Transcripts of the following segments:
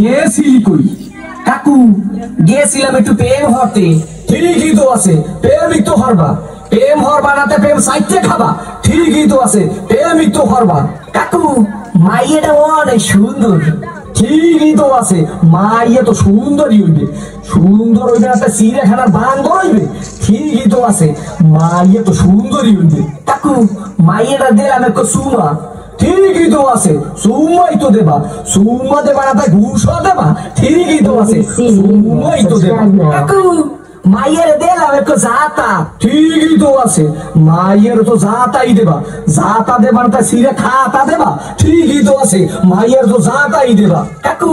গেছিলি কই? কাকু গেছিলাম একটু প্রেম হতে। ঠিকই তো আছে, প্রেমিক তো হরবা। প্রেম হরবা নাতে প্রেম সাইতে খাবা। ঠিকই তো আছে, প্রেমিক তো হরবা। কাকু মাইয়াটা অনেক সুন্দর। ঠিকই তো আছে, মাইয়া তো সুন্দরই হইবে। সুন্দর হইবে না চিড়িয়াখানার বান্দর হইবে? ঠিকই তো আছে, মাইয়া তো সুন্দরই হইবে। কাকু মাইয়াটা দিলাম একটু সুমা। ঠিকই তো আছে, সুমাই তো দেবা। সুমা দেবা না তাই ঘুষও দেবা? ঠিকই তো আছে, সুমাই তো দেবা। কাকু মাইয়ের দিলাম একটু জাতা। ঠিকই তো আছে, মাইয়ের তো জাতাই দেবা। জাতা দেবা না তাই সিরে খাতা দেবা? ঠিকই তো আছে, মাইয়ের তো জাতাই দেবা। কাকু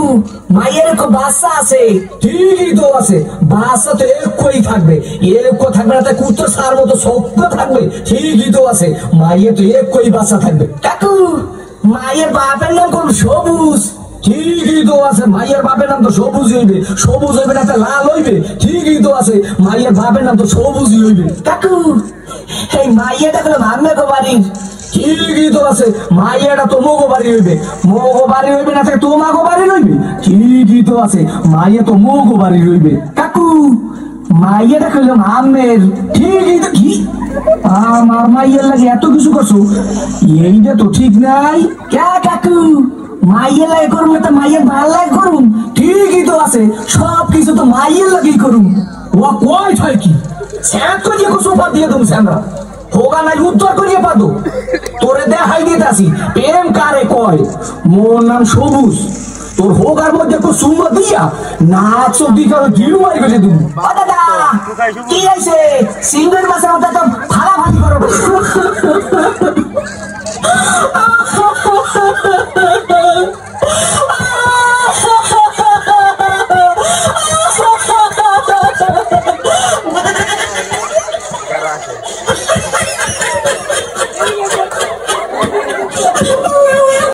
মাইয়ের একটু বাচ্চা আছে। ঠিকই তো আছে, বাচ্চা তো একই থাকবে। একই থাকবে না তাই কুত্তর সার মতো শক্ত থাকবে? ঠিকই তো আছে, মাইয়ের তো একই বাচ্চা থাকবে। কাকু মায়ের বাপের নাম কোন? সবুজ। ঠিকই তো আছে, মাইয়ের বাপের নাম তো সবুজ হইবে। সবুজ হইবে না লাল হইবে? ঠিকই তো আছে, মাইয়ের বাপের নাম তো সবুজই হইবে। কাকু এই মাইয়াটা হলো মামলাকে বাড়ির। ঠিকই তো আছে, মাইয়াটা তো মগো বাড়ি হইবে। মগো বাড়ি হইবে না তো মাগো বাড়ি রইবে? ঠিকই তো আছে, মাইয়া তো মগো বাড়ি রইবে। কাকু মাইয়াটা হলো আমের। ঠিকই তো। কি আমার মাইয়ের লাগে এত কিছু করছো? এইটা তো ঠিক নাই। কে কাকু মাইয়ের লাগে করুন না মাইয়ের ভাল লাগে করুন? ঠিকই তো আছে, সব কিছু তো মাইয়ের লাগেই করুন। ও কয় ছয় কি স্যাঁত করিয়ে সোফা দিয়ে তুমি স্যামরা হোগা নাই উত্তর করিয়ে পাতো। তোরে দেখাই দিতে আসি প্রেম কারে কয়। মোর নাম সবুজ। তোর হোগার মধ্যে একটু সুন্দর দিয়া নাচ দিকে জিরু মারি গেছে তুমি। দাদা কি আছে সিঙ্গের মাসের মধ্যে তো ফালাফালি করো।